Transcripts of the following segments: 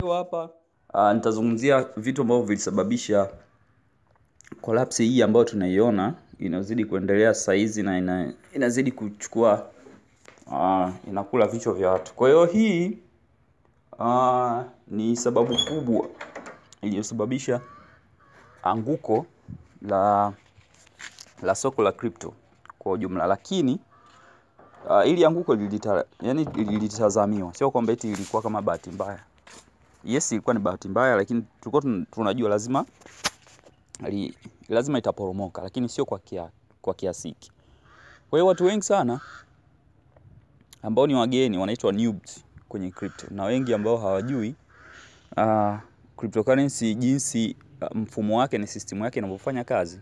hiyo hapa nitazungumzia vitu ambavyo vilisababisha collapse hii ambayo tunaiona inazidi kuendelea sasa hizi na inazidi kuchukua inakula vichwa vya watu. Kwa hiyo hii ni sababu kubwa iliyosababisha anguko la soko la crypto kwa ujumla. Lakini ili anguko lilitazamiwa, sio kwamba eti ilikuwa kama bahati mbaya. Yes, ilikuwa ni bahati mbaya, lakini tulikuwa tunajua lazima itaporomoka, lakini sio kwa kiasi hiki. Kwa hiyo watu wengi sana ambao ni wageni wanaitwa noobs kwenye crypto, na wengi ambao hawajui cryptocurrency jinsi mfumo wake na system yake inavyofanya kazi,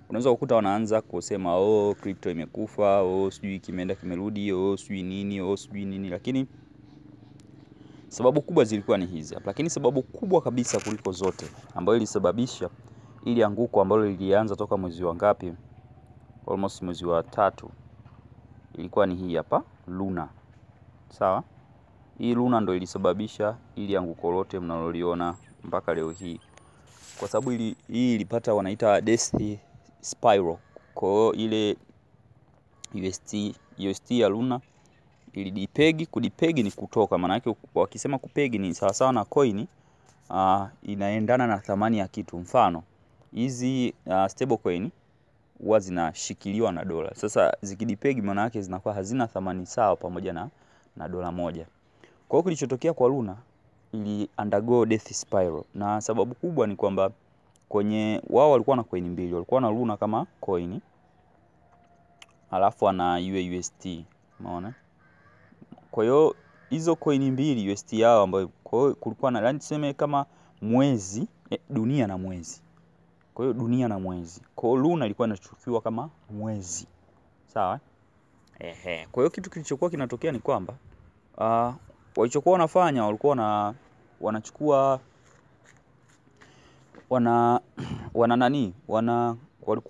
unaweza kukuta wanaanza kusema crypto imekufa, sijui kimeenda kimerudi, sijui nini, lakini sababu kubwa zilikuwa ni hizi hapa. Lakini sababu kubwa kabisa kuliko zote ambayo ilisababisha ili anguko ambalo lilianza toka mwezi wa ngapi, almost mwezi wa 3, ilikuwa ni hii hapa, Luna. Sawa? Hii Luna ndio ilisababisha ili anguko lote mnaloliona mpaka leo hii. Kwa sababu hii ilipata wanaita death spiral. Kwa hiyo ile UST ya Luna ilidipegi. Kudipegi ni kutoka, maana yake wakisema kupegi ni sawa sawa na coin inaendana na thamani ya kitu. Mfano hizi stable coin huwa zinashikiliwa na dola. Sasa zikidipegi maana yake zinakuwa hazina thamani sawa pamoja na dola moja. Kwa hiyo kilichotokea kwa Luna ili undergo death spiral, na sababu kubwa ni kwamba kwenye wao walikuwa na coin mbili. Walikuwa na Luna kama coin, alafu ana UST, umeona? Kwa hiyo hizo coin mbili UST yao ambayo kwa hiyo kulikuwa na tuseme kama mwezi, dunia na mwezi. Kwa hiyo dunia na mwezi. Kwa hiyo Luna ilikuwa inachukuliwa kama mwezi. Sawa? Kwa hiyo kitu kilichokuwa kinatokea ni kwamba walichokuwa wanafanya walikuwa wanachukua walikuwa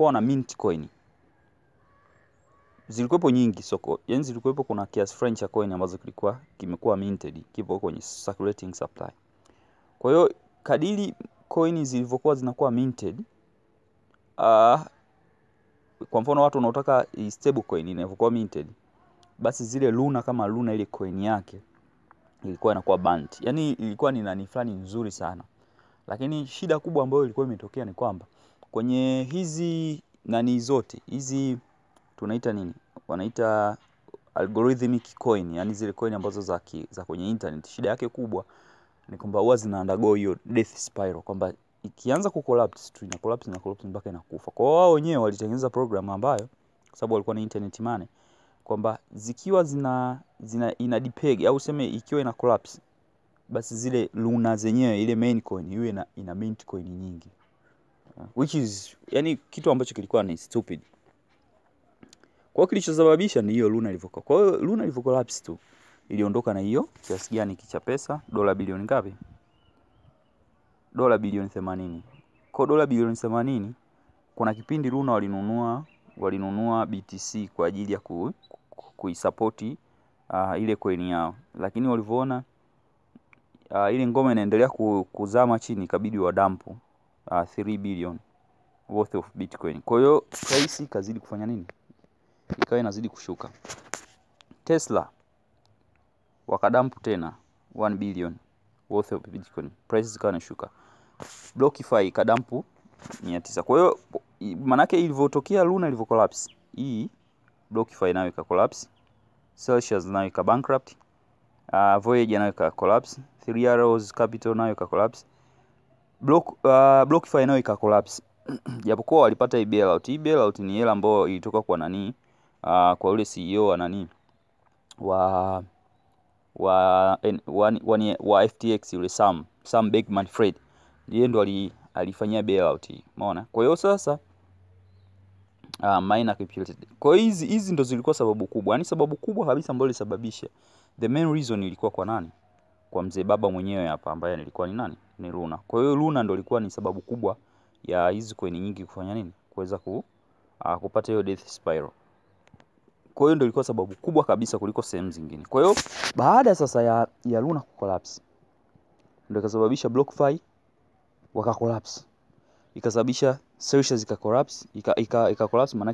wana mint coin. Zilikuwepo nyingi soko. Yaani zilikuwepo, kuna kiasi French ya coin ambazo kimekuwa minted, kipo kwenye circulating supply. Kwa hiyo kadiri coin zilivyokuwa zinakuwa minted, kwa mfano watu wanaotaka stable coin inavyokuwa minted, basi zile Luna kama Luna ile coin yake ilikuwa inakuwa banned. Yaani ilikuwa ni nani fulani nzuri sana. Lakini shida kubwa ambayo ilikuwa imetokea ni kwamba kwenye hizi nani zote, hizi tunaita nini? Wanaita algorithmic coin, yani zile coin ambazo za kwenye internet. Shida yake kubwa ni kwamba huwa zina undergo hiyo death spiral, kwamba ikianza kucollapse tu ina collapse mpaka inakufa. Kwa wao wenyewe walitengeneza program ambayo, kwa sababu walikuwa na internet money, kwamba zikiwa ina depeg au useme ikiwa ina collapse, basi zile Luna zenyewe ile main coin iwe ina mint coin nyingi, which is yani kitu ambacho kilikuwa ni stupid. Kwa hiyo kilichosababisha ni hiyo Luna ilivyokuwa. Kwa hiyo Luna ilivyocollapse tu iliondoka na hiyo kiasi gani cha pesa, dola bilioni ngapi? Dola bilioni 80. Kwa dola bilioni 80, kuna kipindi Luna walinunua BTC kwa ajili ya kuisupport ile coin yao. Lakini walivyoona ile ngoma inaendelea kuzama chini, ikabidi wadampu 3 billion worth of Bitcoin. Kwa hiyo price kazidi kufanya nini? Ikawa inazidi kushuka. Tesla wakadampu tena 1 billion worth of Bitcoin. Prices zikawa inashuka. BlockFi kadampu 900. Kwa hiyo maana yake ilivyotokea Luna ilivyocollapse, hii BlockFi nayo ikacollapse, Celsius nayo ikabankrupt, Voyager nayo ikacollapse, 3 Arrows Capital nayo ikacollapse, BlockFi nayo ikacollapse. Japokuwa walipata bailout. Hii bailout ni hela ambayo ilitoka kwa nani? Kwa yule CEO wa nani? Wa FTX, yule Sam Bankman-Fried. Yeye ndo alifanyia bailout hii. Umeona? Kwa hiyo sasa miner capitulated. Kwa hiyo hizi ndo zilikuwa sababu kubwa. Yaani sababu kubwa kabisa ambayo ilisababisha. The main reason ilikuwa kwa nani? Kwa mzee baba mwenyewe hapa ambaye alikuwa ni nani? Ni Luna. Kwa hiyo Luna ndo ilikuwa ni sababu kubwa ya hizi coin nyingi kufanya nini? Kuweza kupata hiyo death spiral. Kwa hiyo ndio ilikuwa sababu kubwa kabisa kuliko sehemu zingine. Kwa hiyo baada sasa ya Luna kucollapse, ndio ikasababisha BlockFi waka collapse, ikasababisha Celsius ika collapse, ika collapse, maana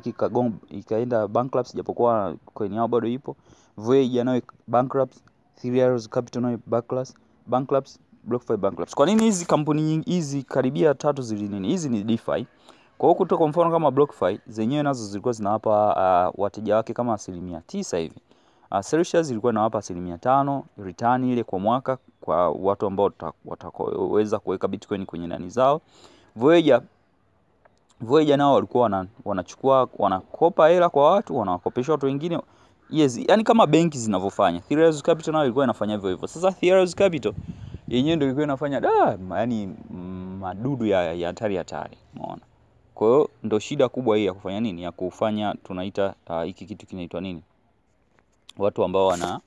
ikaenda bankrupt, japokuwa coin yao bado ipo. VIJANA nayo bankrupt, Three Arrows Capital nayo bankrupt, BlockFi bankrupt. Kwa nini hizi kampuni nyingi hizi karibia tatu zili nini? Hizi ni DeFi. Kwa hiyo kutoka kwa mfano kama BlockFi zenyewe nazo zilikuwa zinawapa wateja wake kama 9% hivi. Celsius ilikuwa inawapa 5% return ile kwa mwaka kwa watu ambao watakoweza kuweka Bitcoin kwenye nani zao. VIJANA nao walikuwa wanakopa hela kwa watu, wanawakopesha watu wengine. Yes, yani kama benki zinavyofanya. Three Arrows Capital nao ilikuwa inafanya hivyo hivyo. Sasa Three Arrows Capital yenyewe ndio ilikuwa inafanya yani madudu ya hatari, umeona. Kwa hiyo ndio shida kubwa hii ya kufanya nini? Ya kufanya tunaita hiki kitu kinaitwa nini? Watu ambao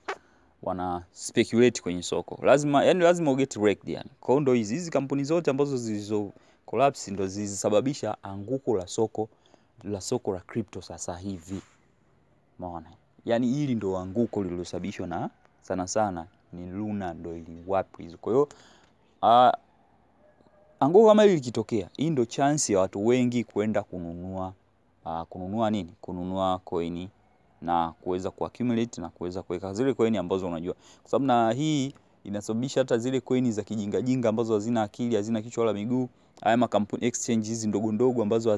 wana speculate kwenye soko. Lazima uget wrecked yani. Kwa hiyo ndio hizi kampuni zote ambazo zilizo collapse ndio zisababisha anguko la soko la crypto sasa hivi. Umeona? Yani hili ndio anguko lililosababishwa na sana ni Luna ndio iliwapi hizo. Kwa hiyo anguko kama hili likitokea, hii ndio chance ya watu wengi kwenda kununua coin na kuweza kuaccumulate na kuweza kuweka zile coin ambazo unajua. Kwa sababu na hii inasababisha hata zile coin za kijinga ambazo hazina akili, hazina kichwa wala miguu, haya makampuni exchange hizi ndogo ambazo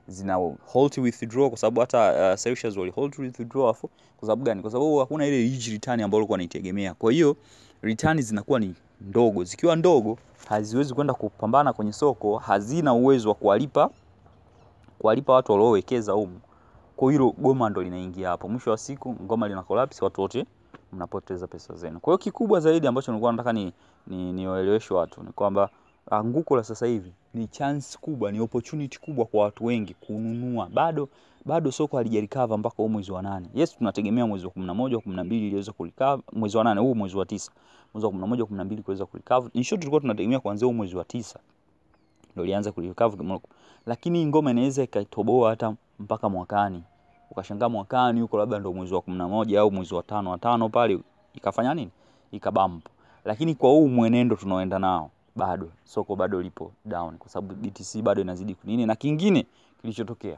zina hold withdraw, kwa sababu hata Celsius wali hold withdraw kwa sababu gani? Kwa sababu hakuna ile huge return ambayo walikuwa wanaitegemea. Kwa hiyo return zinakuwa ni ndogo. Zikiwa ndogo haziwezi kwenda kupambana kwenye soko, hazina uwezo wa kuwalipa watu waliowekeza huko. Kwa hiyo goma ndo linaingia hapo. Mwisho wa siku ngoma lina collapse, watu wote mnapoteza pesa zenu. Kwa hiyo kikubwa zaidi ambacho nilikuwa nataka niwaeleweshe watu ni kwamba anguko la sasa hivi ni chance kubwa, ni opportunity kubwa kwa watu wengi kununua. Bado soko halijarecover mpaka mwezi wa 8. Yes, tunategemea mwezi wa 11 au 12 iliweza kurecover, mwezi wa 8 huu mwezi wa 9. Mwezi wa 11 au 12 kuweza kurecover. In short tulikuwa tunategemea kuanzia mwezi wa 9 ndio ilianza kurecover, lakini ngoma inaweza ikatoboa hata mpaka mwakani. Ukashangaa mwakani huko labda ndio mwezi wa 11 au mwezi wa 5 pale ikafanya nini? Ikabump. Lakini kwa huu mwenendo tunaoenda nao bado soko bado lipo down kwa sababu BTC bado inazidi kunini. Na kingine kilichotokea,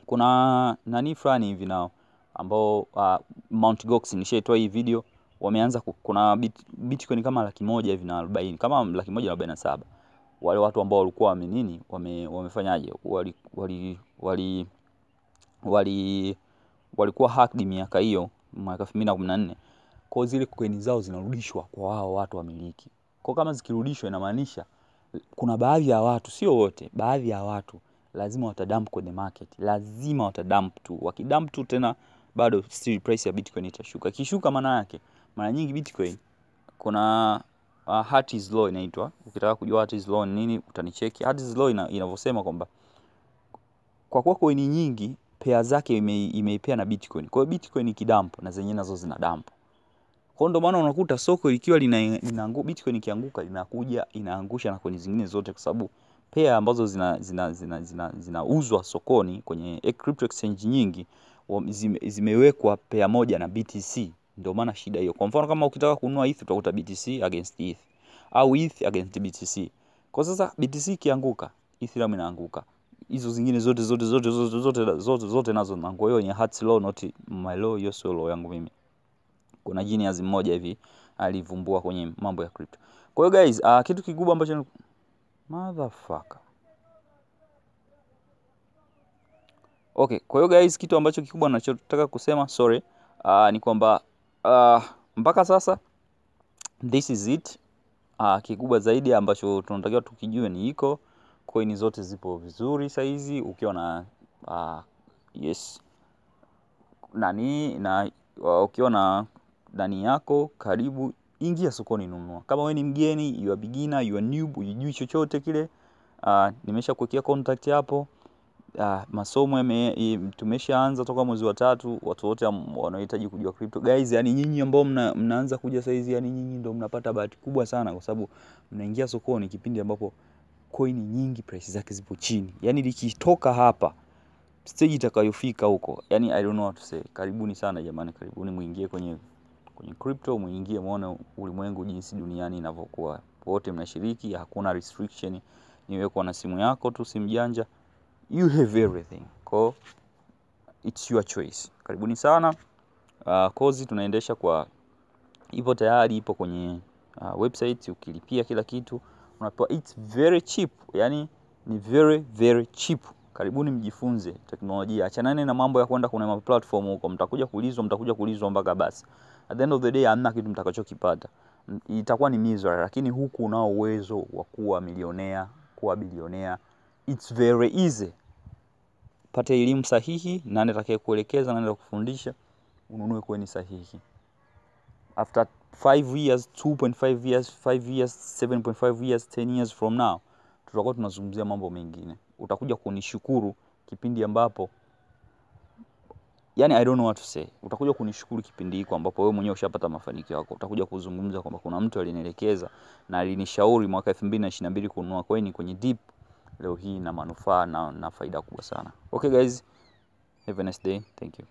kuna nani fulani hivi nao ambao Mount Gox, nishaitoa hii video, wameanza kuna Bitcoin kama 140 hivi na 40, kama 147. Wale watu ambao walikuwa wamefanyaje? Walikuwa hacked miaka hiyo, mwaka 2014. Kwa zile coin zao zinarudishwa kwa wao watu wamiliki. Kwa kama zikirudishwa inamaanisha kuna baadhi ya watu, sio wote, baadhi ya watu lazima watadump kwenye market. Lazima watadump tu. Wakidump tu tena bado still price ya Bitcoin itashuka. Kishuka maana yake mara nyingi Bitcoin kuna Hart's law inaitwa. Ukitaka kujua Hart's law ni nini utanicheki. Hart's law inavyosema kwamba kwa kuwa coin nyingi pair zake imeipea na Bitcoin. Kwa hiyo Bitcoin ikidump na zenyewe nazo zina dump. Kwa ndio maana unakuta soko likiwa linaanguka, Bitcoin ikianguka linakuja inaangusha na coin zingine zote, kwa sababu pair ambazo zinauzwa sokoni kwenye crypto exchange nyingi zimewekwa pair moja na BTC. Ndio maana shida hiyo. Kwa mfano kama ukitaka kununua ETH utakuta BTC against ETH au ETH against BTC. Kwa sasa BTC ikianguka, Ethereum inaanguka. Hizo zingine zote nazo zinaanguka. Hiyo ni Hart's law, not my law, hiyo sio law yangu mimi. Kuna genius mmoja hivi alivumbua kwenye mambo ya crypto. Kwa hiyo guys, kitu kikubwa ambacho motherfucker. Okay, kwa hiyo guys, kitu ambacho kikubwa ninachotaka kusema ni kwamba mpaka sasa this is it. Kikubwa zaidi ambacho tunatakiwa tukijue ni iko coin zote zipo vizuri saizi. Ukiwa na yes nani na ukiwa na ndani yako, karibu ingia sokoni nunua. Kama wewe ni mgeni, you are beginner, you are noob, hujui chochote kile, nimesha kuwekea contact hapo. Masomo tumeshaanza toka mwezi wa 3. Watu wote wanaohitaji kujua crypto guys, yani nyinyi ambao mnaanza kuja saizi, yani nyinyi ndio mnapata bahati kubwa sana, kwa sababu mnaingia sokoni kipindi ambapo coin nyingi price zake zipo chini. Yani likitoka hapa stage itakayofika huko, yani I don't know what to say. Karibuni sana jamani, karibuni muingie kwenye kwenye crypto, muingie muone ulimwengu jinsi duniani inavyokuwa. Wote mnashiriki, hakuna restriction. Niwe kwa na simu yako tu, simu janja, you have everything. Kwa it's your choice. Karibuni sana. Kozi tunaendesha kwa ipo tayari, ipo kwenye website. Ukilipia kila kitu unapewa, it's very cheap, yani ni very cheap. Karibuni mjifunze teknolojia. Achanane na mambo ya kwenda kuna platform huko, mtakuja kuulizwa mpaka basi. At the end of the day hamna kitu mtakachokipata. Itakuwa ni misery, lakini huku unao uwezo wa kuwa milionea, kuwa bilionea. It's very easy. Pata elimu sahihi, nani atakayekuelekeza, nani atakufundisha, ununue kweni sahihi. After 5 years, 2.5 years, 5 years, 7.5 years, 10 years from now, tutakuwa tunazungumzia mambo mengine. Utakuja kunishukuru kipindi ambapo, yani I don't know what to say. Utakuja kunishukuru kipindi hiko ambapo wewe mwenyewe ushapata mafanikio yako. Utakuja kuzungumza kwamba kuna mtu alinielekeza na alinishauri mwaka 2022 kununua coin kwenye deep. Leo hii na manufaa na faida kubwa sana. Okay guys, have a nice day. Thank you.